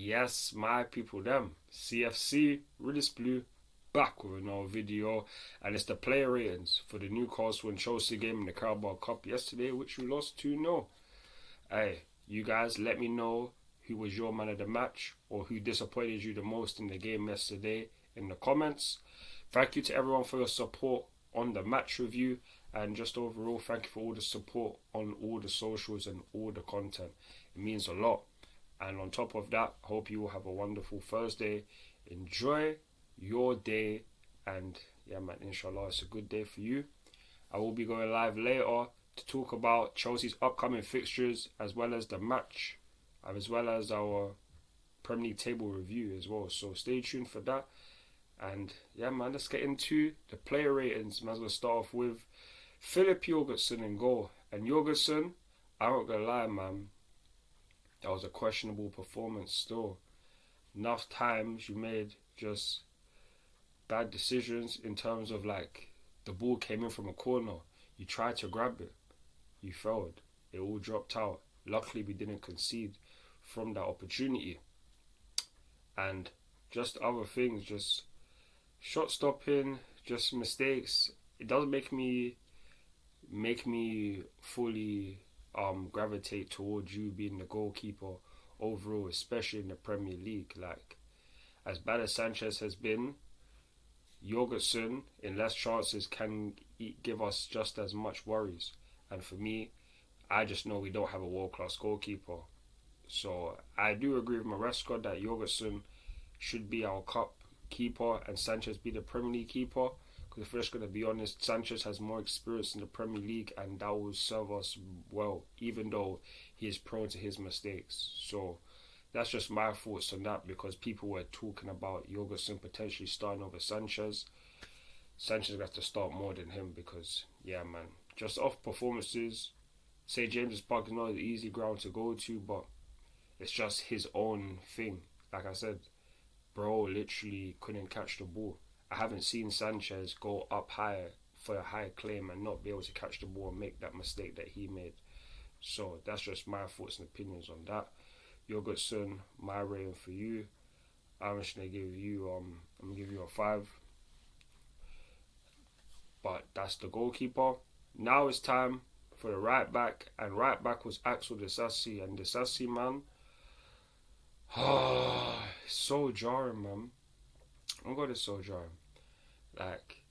Yes, my people, them. CFC, Ridis Blue, back with another video. And it's the player ratings for the Newcastle and Chelsea game in the Carabao Cup yesterday, which we lost 2-0. Hey, you guys, let me know who was your man of the match or who disappointed you the most in the game yesterday in the comments. Thank you to everyone for your support on the match review, and just overall, thank you for all the support on all the socials and all the content. It means a lot. And on top of that, I hope you will have a wonderful Thursday. Enjoy your day, and yeah, man, inshallah, it's a good day for you. I will be going live later to talk about Chelsea's upcoming fixtures, as well as the match, as well as our Premier League table review as well. So stay tuned for that. And yeah, man, let's get into the player ratings. Might as well start off with Filip Jorgensen in goal. And Jorgensen, I'm not gonna lie, man, that was a questionable performance still. Enough times you made just bad decisions in terms of, like, the ball came in from a corner, you tried to grab it, you failed, it all dropped out. Luckily we didn't concede from that opportunity. And just other things, just shot stopping, just mistakes. It doesn't make me fully gravitate towards you being the goalkeeper overall, especially in the Premier League. Like, as bad as Sanchez has been, Jorgensen in less chances can give us just as much worries. And for me, I just know we don't have a world-class goalkeeper. So I do agree with Maresca that Jorgensen should be our cup keeper and Sanchez be the Premier League keeper. Because if we're just going to be honest, Sanchez has more experience in the Premier League, and that will serve us well, even though he is prone to his mistakes. So that's just my thoughts on that, because people were talking about Jorgensen potentially starting over Sanchez. Sanchez will have to start more than him because, yeah, man, just off performances, St. James's Park is not an easy ground to go to, but it's just his own thing. Like I said, bro literally couldn't catch the ball. I haven't seen Sanchez go up higher for a high claim and not be able to catch the ball and make that mistake that he made. So that's just my thoughts and opinions on that. Jorgensen, my rating for you, I'm just gonna give you a 5. But that's the goalkeeper. Now it's time for the right back, and right back was Axel Disasi, and Disasi, man, it's so jarring, man. Oh God, it's so jarring. Like,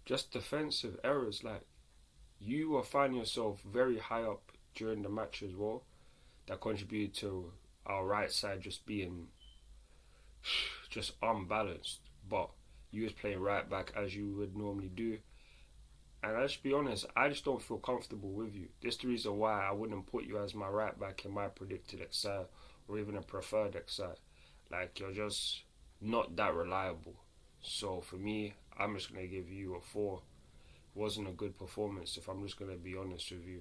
just defensive errors. Like, you will find yourself very high up during the match as well. That contributed to our right side just being just unbalanced. But you was playing right back as you would normally do. And let's be honest, I just don't feel comfortable with you. This is the reason why I wouldn't put you as my right back in my predicted XI or even a preferred XI. Like, you're just not that reliable. So for me, I'm just going to give you a 4. It wasn't a good performance, if I'm just going to be honest with you.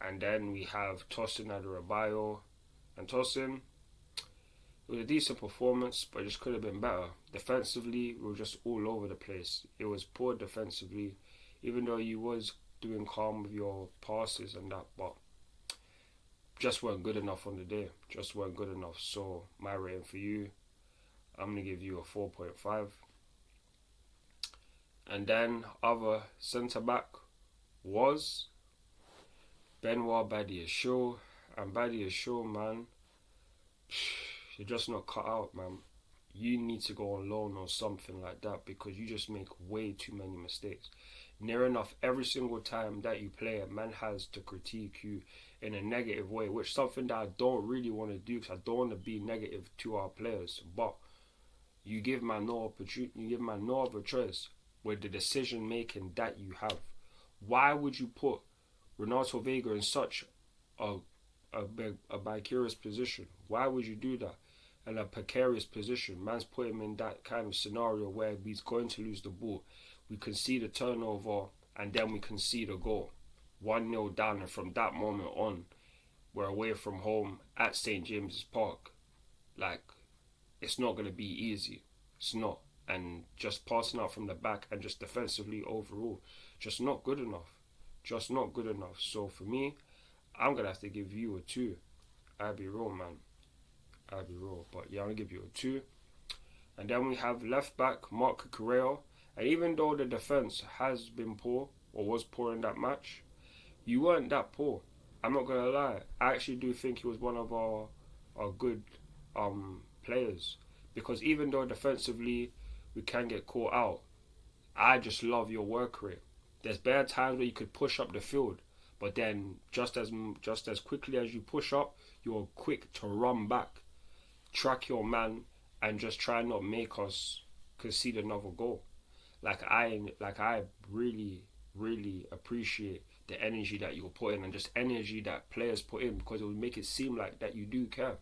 And then we have Tosin Adarabioyo. And Tosin, it was a decent performance, but it just could have been better. Defensively, we were just all over the place. It was poor defensively, even though you was doing calm with your passes and that, but just weren't good enough on the day. Just weren't good enough. So my rating for you, I'm going to give you a 4.5. And then other centre-back was Benoit Badiashile. And Badiashile, man, you're just not cut out, man. You need to go on loan or something like that, because you just make way too many mistakes. Near enough every single time that you play, a man has to critique you in a negative way, which is something that I don't really want to do, because I don't want to be negative to our players. But you give man no opportunity, you give man no other choice with the decision making that you have. Why would you put Renato Veiga in such a precarious position? Why would you do that? In a precarious position, man's put him in that kind of scenario where he's going to lose the ball. We concede a turnover and then we concede a goal. 1-0 down, and from that moment on, we're away from home at St. James's Park. Like, it's not going to be easy. It's not. And just passing out from the back and just defensively overall, just not good enough. Just not good enough. So for me, I'm going to have to give you a 2. I'll be real, man. I'll be real. But yeah, I'm going to give you a 2. And then we have left back Marc Cucurella. And even though the defence has been poor, or was poor in that match, you weren't that poor. I'm not going to lie. I actually do think he was one of our good players. Because even though defensively we can get caught out, I just love your work rate. There's bare times where you could push up the field, but then just as quickly as you push up, you're quick to run back, track your man, and just try not make us concede another goal. I really, really appreciate the energy that you put in and just energy that players put in, because it would make it seem like that you do care.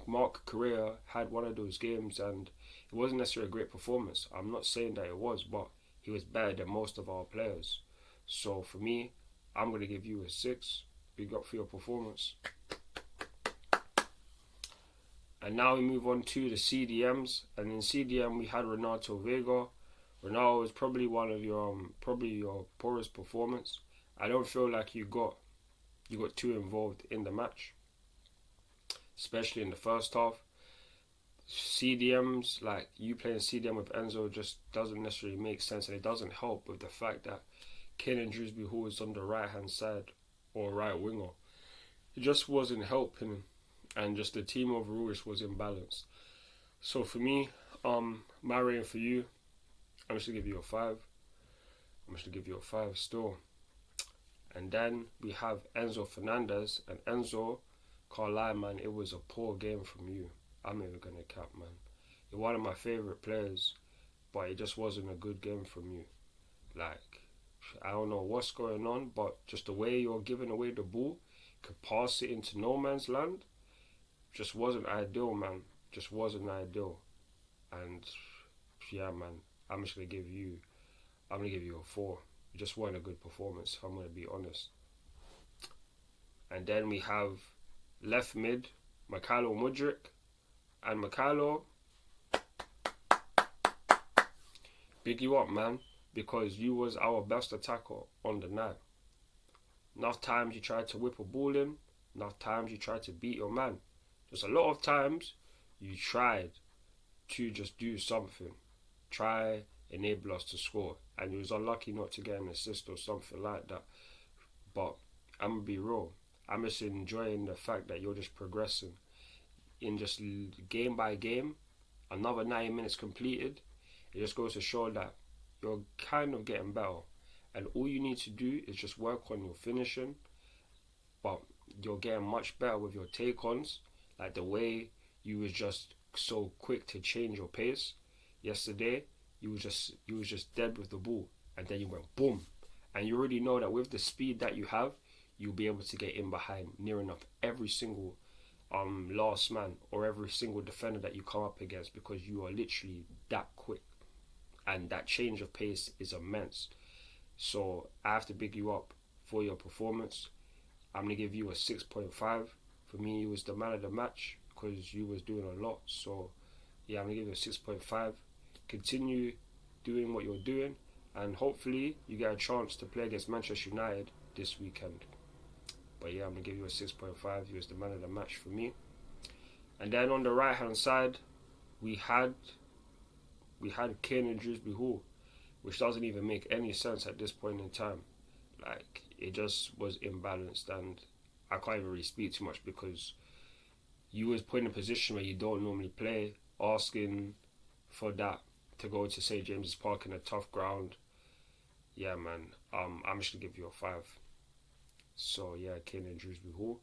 Marc Cucurella had one of those games and it wasn't necessarily a great performance. I'm not saying that it was, but he was better than most of our players. So for me, I'm going to give you a 6. Big up for your performance. And now we move on to the CDMs. And in CDM we had Renato Veiga. Renato is probably one of your poorest performance. I don't feel like you got too involved in the match, especially in the first half. CDMs, like you playing CDM with Enzo, just doesn't necessarily make sense, and it doesn't help with the fact that Kiernan Drewsbury-Hall is on the right hand side or right winger. It just wasn't helping, and just the team overall just was imbalanced. So for me, my rating for you, I'm just gonna give you a 5. I'm just gonna give you a 5 still. And then we have Enzo Fernandez, and Enzo, can't lie, man, it was a poor game from you. I'm not even gonna cap, man. You're one of my favourite players, but it just wasn't a good game from you. Like, I don't know what's going on, but just the way you're giving away the ball, could pass it into no man's land, just wasn't ideal, man. Just wasn't ideal. And yeah, man, I'm gonna give you a 4. It just wasn't a good performance, if I'm gonna be honest. And then we have left mid, Mykhailo Mudryk. And Mykhailo, big you up, man, because you was our best attacker on the night. Enough times you tried to whip a ball in, enough times you tried to beat your man. Just a lot of times you tried to just do something, try enable us to score, and you was unlucky not to get an assist or something like that. But I'm gonna be real, I'm just enjoying the fact that you're just progressing in just game by game. Another 90 minutes completed, it just goes to show that you're kind of getting better, and all you need to do is just work on your finishing. But you're getting much better with your take-ons, like the way you was just so quick to change your pace. Yesterday you was just dead with the ball, and then you went boom, and you already know that with the speed that you have, you'll be able to get in behind near enough every single last man or every single defender that you come up against, because you are literally that quick, and that change of pace is immense. So I have to big you up for your performance. I'm gonna give you a 6.5. For me, you was the man of the match because you was doing a lot. So yeah, I'm gonna give you a 6.5. Continue doing what you're doing, and hopefully you get a chance to play against Manchester United this weekend. But yeah, I'm going to give you a 6.5. He was the man of the match for me. And then on the right hand side, we had Kiernan Drewsbury-Hall, which doesn't even make any sense at this point in time. Like, it just was imbalanced, and I can't even really speak too much because you was put in a position where you don't normally play, asking for that to go to St. James's Park in a tough ground. Yeah, man, I'm just going to give you a 5. So yeah, Kiernan Drewsbury-Hall.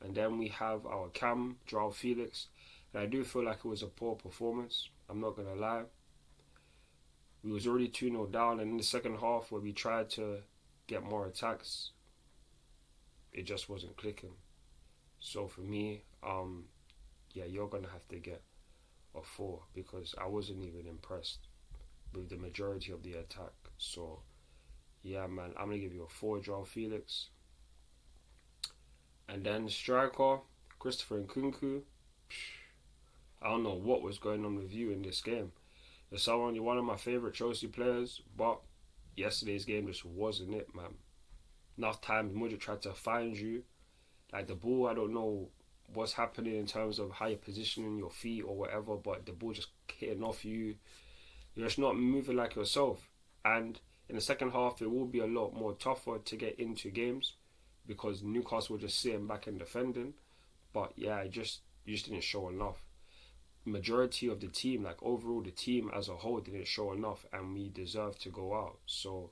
And then we have our cam, Joao Felix. And I do feel like it was a poor performance, I'm not going to lie. We was already 2-0 down, and in the second half where we tried to get more attacks, it just wasn't clicking. So for me, yeah, you're going to have to get a 4, because I wasn't even impressed with the majority of the attack. So yeah, man, I'm going to give you a 4, Joao Felix. And then striker, Christopher Nkunku. I don't know what was going on with you in this game. You're one of my favourite Chelsea players, but yesterday's game just wasn't it, man. Enough times Mudryk tried to find you. Like the ball, I don't know what's happening in terms of how you're positioning your feet or whatever, but the ball just hitting off you. You're just not moving like yourself. And in the second half, it will be a lot more tougher to get into games because Newcastle were just sitting back and defending. But yeah, you just didn't show enough. Majority of the team, like overall the team as a whole, didn't show enough, and we deserve to go out. So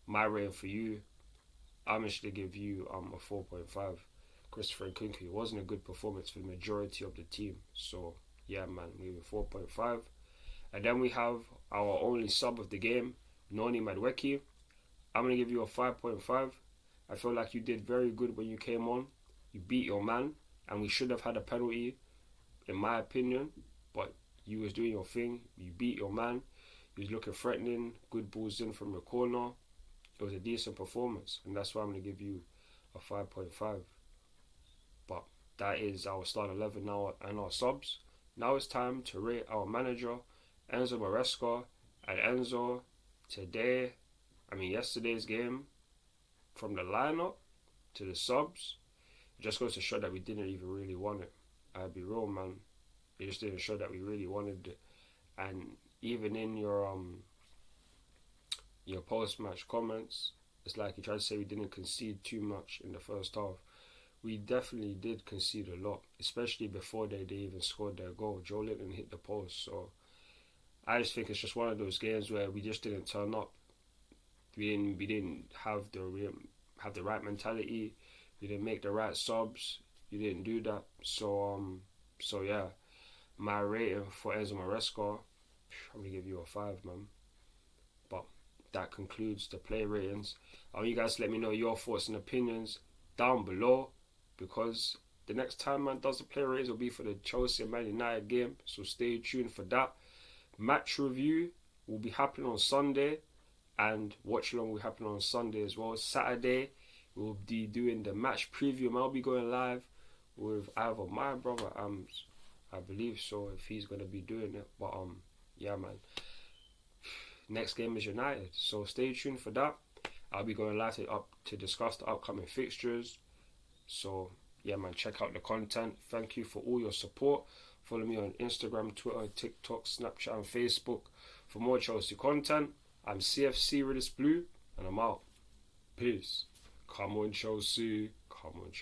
my rating for you, I'm actually give you a 4.5. Christopher Nkunku, it wasn't a good performance for the majority of the team. So yeah, man, we give 4.5. And then we have our only sub of the game, Noni Madueke. I'm gonna give you a 5.5. I feel like you did very good when you came on. You beat your man, and we should have had a penalty, in my opinion, but you was doing your thing. You beat your man. You was looking threatening. Good balls in from the corner. It was a decent performance, and that's why I'm going to give you a 5.5. But that is our start 11 now and our subs. Now it's time to rate our manager, Enzo Maresca. And Enzo, yesterday's game, from the lineup to the subs, it just goes to show that we didn't even really want it. I'll be real, man. It just didn't show that we really wanted it. And even in your post-match comments, it's like you tried to say we didn't concede too much in the first half. We definitely did concede a lot, especially before they even scored their goal. Joe Linton hit the post, so I just think it's just one of those games where we just didn't turn up. We didn't have the right mentality. We didn't make the right subs. You didn't do that. So yeah, my rating for Enzo Maresca, I'm gonna give you a 5, man. But that concludes the play ratings. I want you guys to let me know your thoughts and opinions down below, because the next time man does the play ratings will be for the Chelsea and Man United game. So stay tuned for that. Match review will be happening on Sunday, and watch along will happen on Sunday as well. Saturday we'll be doing the match preview. I'll be going live with either my brother I believe so, if he's gonna be doing it. But yeah, man. Next game is United, so stay tuned for that. I'll be going live to discuss the upcoming fixtures. So yeah, man, check out the content. Thank you for all your support. Follow me on Instagram, Twitter, TikTok, Snapchat, and Facebook for more Chelsea content. I'm CFC Redis Blue, and I'm out. Peace. Come on, Chelsea. Come on, Chelsea.